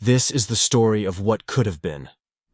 This is the story of what could have been.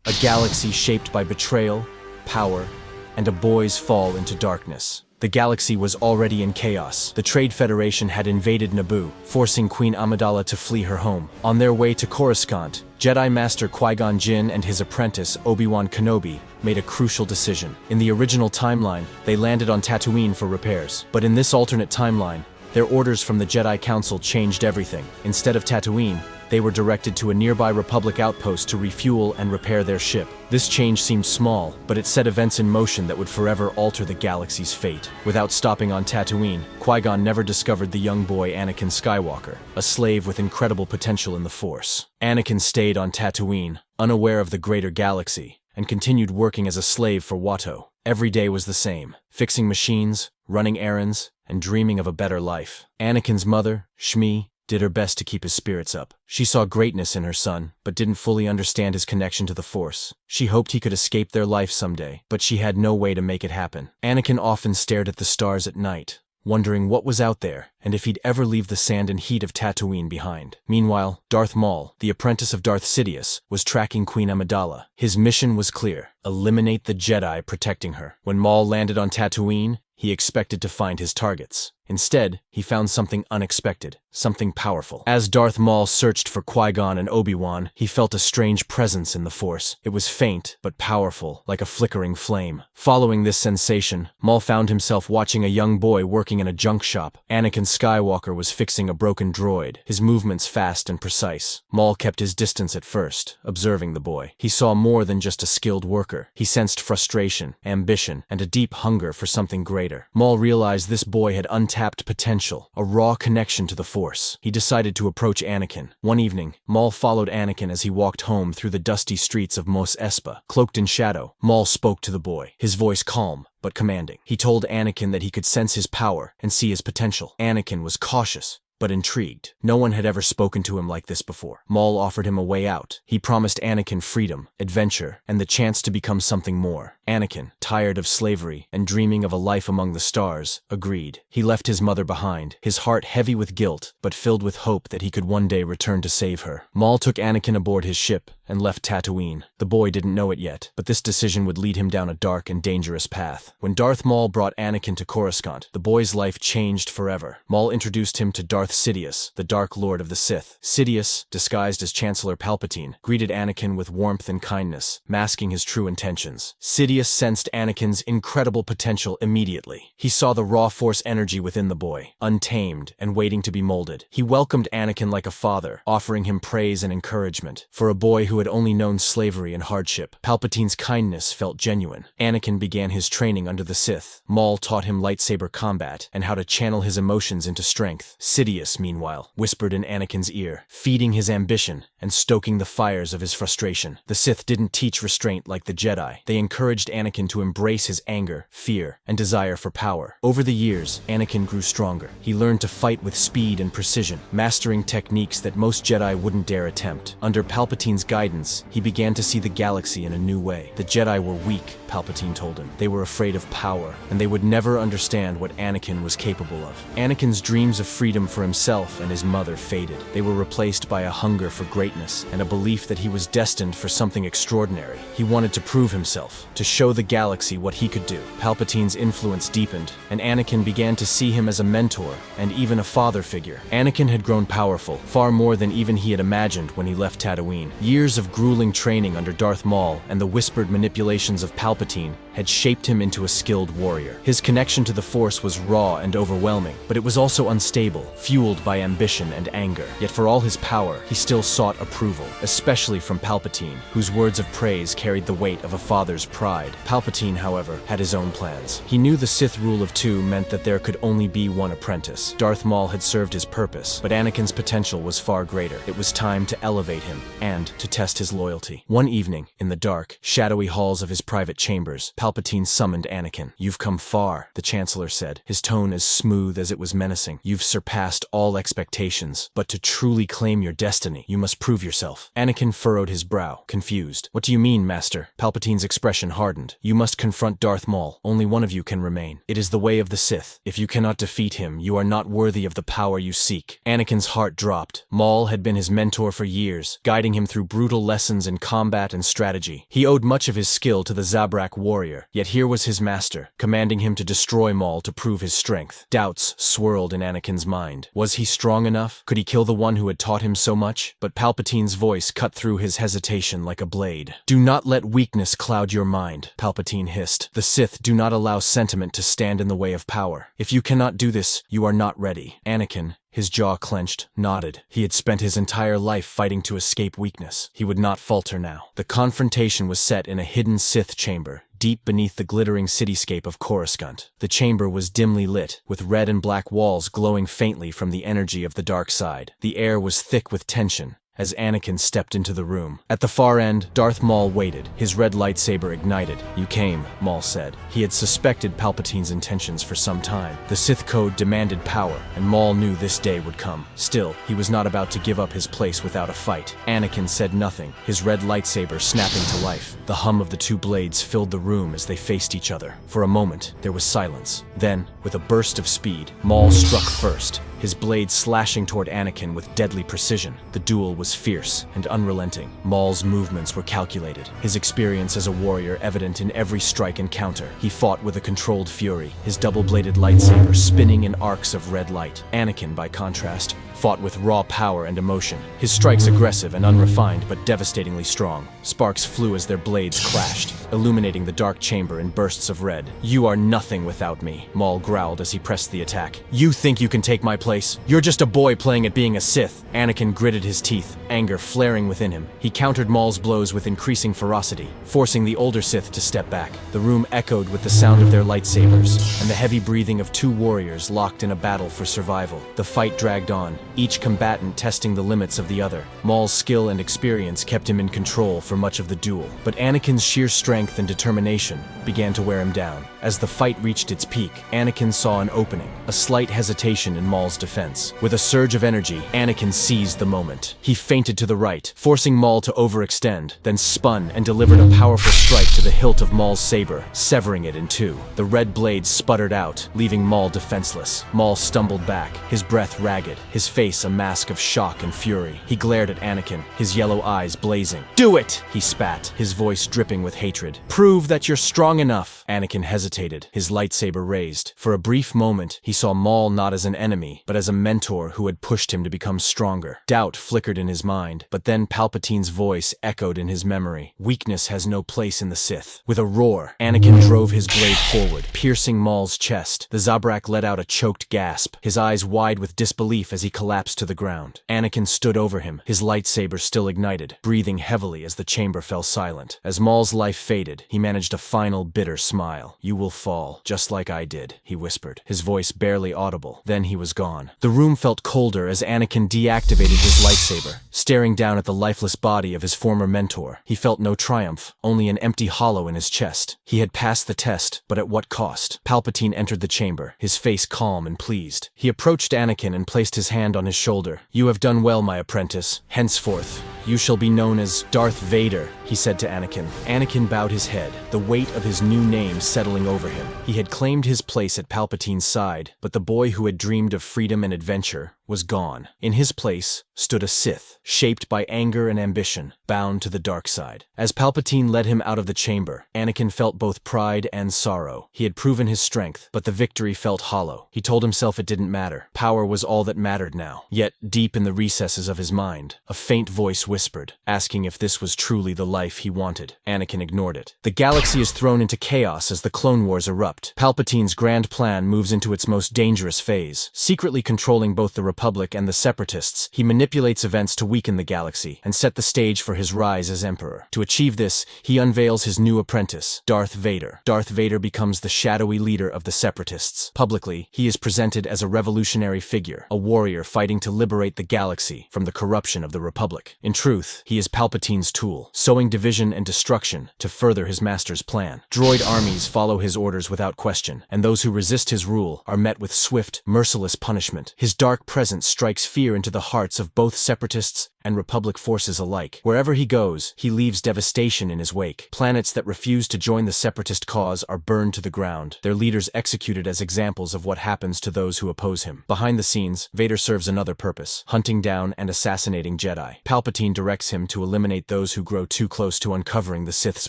A galaxy shaped by betrayal, power, and a boy's fall into darkness. The galaxy was already in chaos. The Trade Federation had invaded Naboo, forcing Queen Amidala to flee her home. On their way to Coruscant, Jedi Master Qui-Gon Jinn and his apprentice Obi-Wan Kenobi made a crucial decision. In the original timeline, they landed on Tatooine for repairs. But in this alternate timeline, their orders from the Jedi Council changed everything. Instead of Tatooine, they were directed to a nearby Republic outpost to refuel and repair their ship. This change seemed small, but it set events in motion that would forever alter the galaxy's fate. Without stopping on Tatooine, Qui-Gon never discovered the young boy Anakin Skywalker, a slave with incredible potential in the Force. Anakin stayed on Tatooine, unaware of the greater galaxy, and continued working as a slave for Watto. Every day was the same, fixing machines, running errands, and dreaming of a better life. Anakin's mother, Shmi, did her best to keep his spirits up. She saw greatness in her son, but didn't fully understand his connection to the Force. She hoped he could escape their life someday, but she had no way to make it happen. Anakin often stared at the stars at night, wondering what was out there and if he'd ever leave the sand and heat of Tatooine behind. Meanwhile, Darth Maul, the apprentice of Darth Sidious, was tracking Queen Amidala. His mission was clear: eliminate the Jedi protecting her. When Maul landed on Tatooine, he expected to find his targets. Instead, he found something unexpected, something powerful. As Darth Maul searched for Qui-Gon and Obi-Wan, he felt a strange presence in the Force. It was faint, but powerful, like a flickering flame. Following this sensation, Maul found himself watching a young boy working in a junk shop. Anakin Skywalker was fixing a broken droid, his movements fast and precise. Maul kept his distance at first, observing the boy. He saw more than just a skilled worker. He sensed frustration, ambition, and a deep hunger for something greater. Maul realized this boy had untapped potential, a raw connection to the Force. He decided to approach Anakin. One evening, Maul followed Anakin as he walked home through the dusty streets of Mos Espa. Cloaked in shadow, Maul spoke to the boy, his voice calm but commanding. He told Anakin that he could sense his power and see his potential. Anakin was cautious, but intrigued. No one had ever spoken to him like this before. Maul offered him a way out. He promised Anakin freedom, adventure, and the chance to become something more. Anakin, tired of slavery and dreaming of a life among the stars, agreed. He left his mother behind, his heart heavy with guilt, but filled with hope that he could one day return to save her. Maul took Anakin aboard his ship and left Tatooine. The boy didn't know it yet, but this decision would lead him down a dark and dangerous path. When Darth Maul brought Anakin to Coruscant, the boy's life changed forever. Maul introduced him to Darth Sidious, the Dark Lord of the Sith. Sidious, disguised as Chancellor Palpatine, greeted Anakin with warmth and kindness, masking his true intentions. Sidious sensed Anakin's incredible potential immediately. He saw the raw Force energy within the boy, untamed and waiting to be molded. He welcomed Anakin like a father, offering him praise and encouragement. For a boy who had only known slavery and hardship, Palpatine's kindness felt genuine. Anakin began his training under the Sith. Maul taught him lightsaber combat and how to channel his emotions into strength. Sidious, meanwhile, whispered in Anakin's ear, feeding his ambition and stoking the fires of his frustration. The Sith didn't teach restraint like the Jedi. They encouraged Anakin to embrace his anger, fear, and desire for power. Over the years, Anakin grew stronger. He learned to fight with speed and precision, mastering techniques that most Jedi wouldn't dare attempt. Under Palpatine's guidance, he began to see the galaxy in a new way. The Jedi were weak, Palpatine told him. They were afraid of power, and they would never understand what Anakin was capable of. Anakin's dreams of freedom for himself and his mother faded. They were replaced by a hunger for greatness and a belief that he was destined for something extraordinary. He wanted to prove himself, to show the galaxy what he could do. Palpatine's influence deepened, and Anakin began to see him as a mentor and even a father figure. Anakin had grown powerful, far more than even he had imagined when he left Tatooine. Years of grueling training under Darth Maul and the whispered manipulations of Palpatine had shaped him into a skilled warrior. His connection to the Force was raw and overwhelming, but it was also unstable, fueled by ambition and anger. Yet for all his power, he still sought approval, especially from Palpatine, whose words of praise carried the weight of a father's pride. Palpatine, however, had his own plans. He knew the Sith rule of two meant that there could only be one apprentice. Darth Maul had served his purpose, but Anakin's potential was far greater. It was time to elevate him and to test his loyalty. One evening, in the dark, shadowy halls of his private chambers, Palpatine summoned Anakin. "You've come far," the Chancellor said, his tone as smooth as it was menacing. "You've surpassed all expectations, but to truly claim your destiny, you must prove yourself." Anakin furrowed his brow, confused. "What do you mean, Master?" Palpatine's expression hardened. "You must confront Darth Maul. Only one of you can remain. It is the way of the Sith. If you cannot defeat him, you are not worthy of the power you seek." Anakin's heart dropped. Maul had been his mentor for years, guiding him through brutal lessons in combat and strategy. He owed much of his skill to the Zabrak warrior, yet here was his master, commanding him to destroy Maul to prove his strength. Doubts swirled in Anakin's mind. Was he strong enough? Could he kill the one who had taught him so much? But Palpatine's voice cut through his hesitation like a blade. "Do not let weakness cloud your mind," Palpatine hissed. "The Sith do not allow sentiment to stand in the way of power. If you cannot do this, you are not ready." Anakin, his jaw clenched, nodded. He had spent his entire life fighting to escape weakness. He would not falter now. The confrontation was set in a hidden Sith chamber, deep beneath the glittering cityscape of Coruscant. The chamber was dimly lit, with red and black walls glowing faintly from the energy of the dark side. The air was thick with tension as Anakin stepped into the room. At the far end, Darth Maul waited, his red lightsaber ignited. "You came," Maul said. He had suspected Palpatine's intentions for some time. The Sith code demanded power, and Maul knew this day would come. Still, he was not about to give up his place without a fight. Anakin said nothing, his red lightsaber snapping to life. The hum of the two blades filled the room as they faced each other. For a moment, there was silence. Then, with a burst of speed, Maul struck first, his blade slashing toward Anakin with deadly precision. The duel was fierce and unrelenting. Maul's movements were calculated, his experience as a warrior evident in every strike and counter. He fought with a controlled fury, his double-bladed lightsaber spinning in arcs of red light. Anakin, by contrast, fought with raw power and emotion, his strikes aggressive and unrefined but devastatingly strong. Sparks flew as their blades clashed, illuminating the dark chamber in bursts of red. "You are nothing without me," Maul growled as he pressed the attack. "You think you can take my place? You're just a boy playing at being a Sith." Anakin gritted his teeth, anger flaring within him. He countered Maul's blows with increasing ferocity, forcing the older Sith to step back. The room echoed with the sound of their lightsabers, and the heavy breathing of two warriors locked in a battle for survival. The fight dragged on, each combatant testing the limits of the other. Maul's skill and experience kept him in control for much of the duel, but Anakin's sheer strength and determination began to wear him down. As the fight reached its peak, Anakin saw an opening, a slight hesitation in Maul's defense. With a surge of energy, Anakin seized the moment. He feinted to the right, forcing Maul to overextend, then spun and delivered a powerful strike to the hilt of Maul's saber, severing it in two. The red blade sputtered out, leaving Maul defenseless. Maul stumbled back, his breath ragged, his face a mask of shock and fury. He glared at Anakin, his yellow eyes blazing. "Do it!" he spat, his voice dripping with hatred. "Prove that you're strong enough." Anakin hesitated, his lightsaber raised. For a brief moment, he saw Maul not as an enemy, but as a mentor who had pushed him to become stronger. Doubt flickered in his mind, but then Palpatine's voice echoed in his memory. "Weakness has no place in the Sith." With a roar, Anakin drove his blade forward, piercing Maul's chest. The Zabrak let out a choked gasp, his eyes wide with disbelief as he collapsed to the ground. Anakin stood over him, his lightsaber still ignited, breathing heavily as the chamber fell silent. As Maul's life faded, he managed a final bitter smile. "You will fall, just like I did," he whispered, his voice barely audible. Then he was gone. The room felt colder as Anakin deactivated his lightsaber, staring down at the lifeless body of his former mentor. He felt no triumph, only an empty hollow in his chest. He had passed the test, but at what cost? Palpatine entered the chamber, his face calm and pleased. He approached Anakin and placed his hand on his shoulder. "You have done well, my apprentice. Henceforth, you shall be known as Darth Vader," he said to Anakin. Anakin bowed his head, the weight of his new name settling over him. He had claimed his place at Palpatine's side, but the boy who had dreamed of freedom and adventure was gone. In his place stood a Sith, shaped by anger and ambition, bound to the dark side. As Palpatine led him out of the chamber, Anakin felt both pride and sorrow. He had proven his strength, but the victory felt hollow. He told himself it didn't matter. Power was all that mattered now. Yet, deep in the recesses of his mind, a faint voice whispered, asking if this was truly the life he wanted. Anakin ignored it. The galaxy is thrown into chaos as the Clone Wars erupt. Palpatine's grand plan moves into its most dangerous phase, secretly controlling both the Republic and the Separatists, he manipulates events to weaken the galaxy and set the stage for his rise as Emperor. To achieve this, he unveils his new apprentice, Darth Vader. Darth Vader becomes the shadowy leader of the Separatists. Publicly, he is presented as a revolutionary figure, a warrior fighting to liberate the galaxy from the corruption of the Republic. In truth, he is Palpatine's tool, sowing division and destruction to further his master's plan. Droid armies follow his orders without question, and those who resist his rule are met with swift, merciless punishment. His dark presence strikes fear into the hearts of both Separatists and Republic forces alike. Wherever he goes, he leaves devastation in his wake. Planets that refuse to join the Separatist cause are burned to the ground, their leaders executed as examples of what happens to those who oppose him. Behind the scenes, Vader serves another purpose, hunting down and assassinating Jedi. Palpatine directs him to eliminate those who grow too close to uncovering the Sith's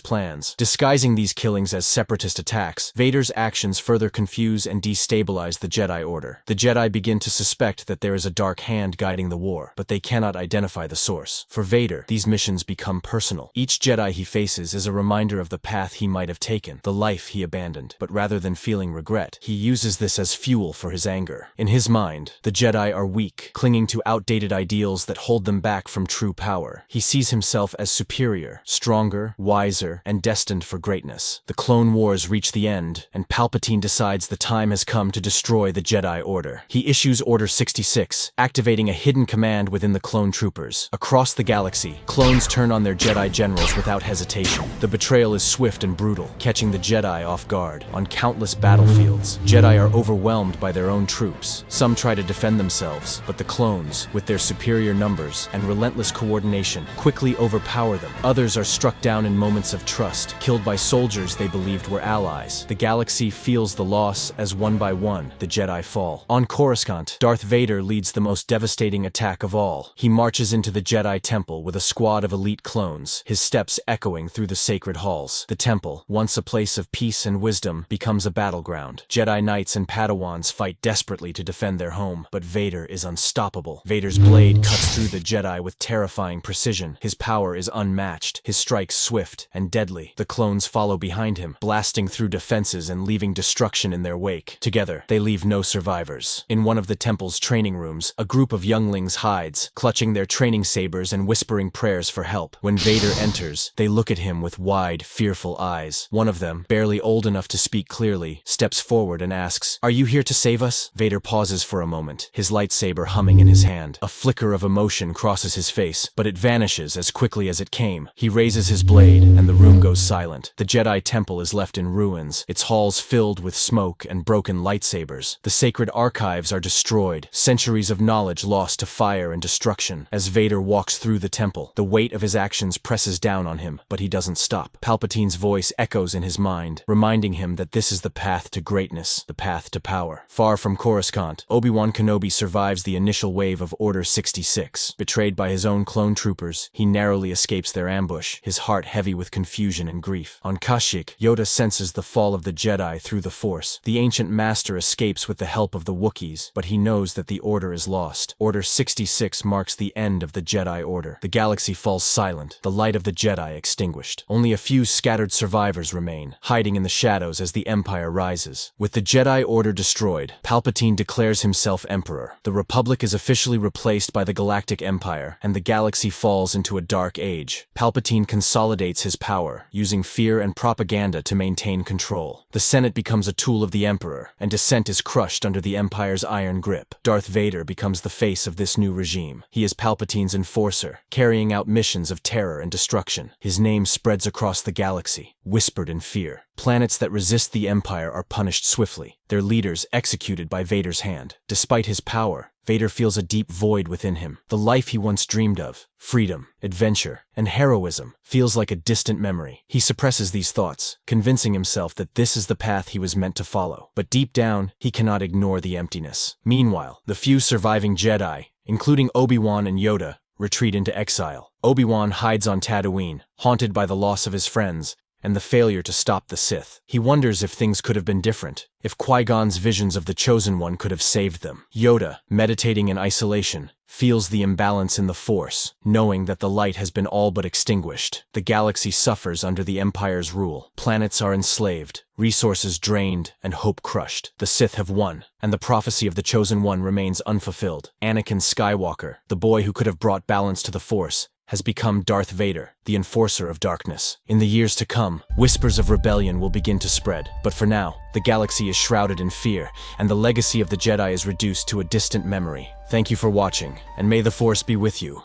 plans. Disguising these killings as Separatist attacks, Vader's actions further confuse and destabilize the Jedi Order. The Jedi begin to suspect that there is a dark hand guiding the war, but they cannot identify the source. For Vader, these missions become personal. Each Jedi he faces is a reminder of the path he might have taken, the life he abandoned. But rather than feeling regret, he uses this as fuel for his anger. In his mind, the Jedi are weak, clinging to outdated ideals that hold them back from true power. He sees himself as superior, stronger, wiser, and destined for greatness. The Clone Wars reach the end, and Palpatine decides the time has come to destroy the Jedi Order. He issues Order 66, activating a hidden command within the clone troopers. Across the galaxy, clones turn on their Jedi generals without hesitation. The betrayal is swift and brutal, catching the Jedi off guard. On countless battlefields, Jedi are overwhelmed by their own troops. Some try to defend themselves, but the clones, with their superior numbers and relentless coordination, quickly overpower them. Others are struck down in moments of trust, killed by soldiers they believed were allies. The galaxy feels the loss as one by one, the Jedi fall. On Coruscant, Darth Vader leads the most devastating attack of all. He marches into the Jedi Temple with a squad of elite clones, his steps echoing through the sacred halls. The temple, once a place of peace and wisdom, becomes a battleground. Jedi Knights and Padawans fight desperately to defend their home, but Vader is unstoppable. Vader's blade cuts through the Jedi with terrifying precision. His power is unmatched, his strikes swift and deadly. The clones follow behind him, blasting through defenses and leaving destruction in their wake. Together, they leave no survivors. In one of the temple's training rooms, a group of younglings hides, clutching their training sabers and whispering prayers for help. When Vader enters, they look at him with wide, fearful eyes. One of them, barely old enough to speak clearly, steps forward and asks, "Are you here to save us?" Vader pauses for a moment, his lightsaber humming in his hand. A flicker of emotion crosses his face, but it vanishes as quickly as it came. He raises his blade, and the room goes silent. The Jedi Temple is left in ruins, its halls filled with smoke and broken lightsabers. The sacred archives are destroyed, centuries of knowledge lost to fire and destruction. As Vader walks through the temple, the weight of his actions presses down on him, but he doesn't stop. Palpatine's voice echoes in his mind, reminding him that this is the path to greatness, the path to power. Far from Coruscant, Obi-Wan Kenobi survives the initial wave of Order 66. Betrayed by his own clone troopers, he narrowly escapes their ambush, his heart heavy with confusion and grief. On Kashyyyk, Yoda senses the fall of the Jedi through the Force. The ancient master escapes with the help of the Wookiees, but he knows that the Order is lost. Order 66 marks the end of the Jedi Order. The galaxy falls silent, the light of the Jedi extinguished. Only a few scattered survivors remain, hiding in the shadows as the Empire rises. With the Jedi Order destroyed, Palpatine declares himself Emperor. The Republic is officially replaced by the Galactic Empire, and the galaxy falls into a dark age. Palpatine consolidates his power, using fear and propaganda to maintain control. The Senate becomes a tool of the Emperor, and dissent is crushed under the Empire's iron grip. Darth Vader becomes the face of this new regime. He is Palpatine's enforcer, carrying out missions of terror and destruction. His name spreads across the galaxy, whispered in fear. Planets that resist the Empire are punished swiftly, their leaders executed by Vader's hand. Despite his power, Vader feels a deep void within him. The life he once dreamed of, freedom, adventure, and heroism, feels like a distant memory. He suppresses these thoughts, convincing himself that this is the path he was meant to follow. But deep down, he cannot ignore the emptiness. Meanwhile, the few surviving Jedi, including Obi-Wan and Yoda, retreat into exile. Obi-Wan hides on Tatooine, haunted by the loss of his friends and the failure to stop the Sith. He wonders if things could have been different, if Qui-Gon's visions of the Chosen One could have saved them. Yoda, meditating in isolation, feels the imbalance in the Force, knowing that the light has been all but extinguished. The galaxy suffers under the Empire's rule. Planets are enslaved, resources drained, and hope crushed. The Sith have won, and the prophecy of the Chosen One remains unfulfilled. Anakin Skywalker, the boy who could have brought balance to the Force, has become Darth Vader, the enforcer of darkness. In the years to come, whispers of rebellion will begin to spread, but for now, the galaxy is shrouded in fear, and the legacy of the Jedi is reduced to a distant memory. Thank you for watching, and may the Force be with you.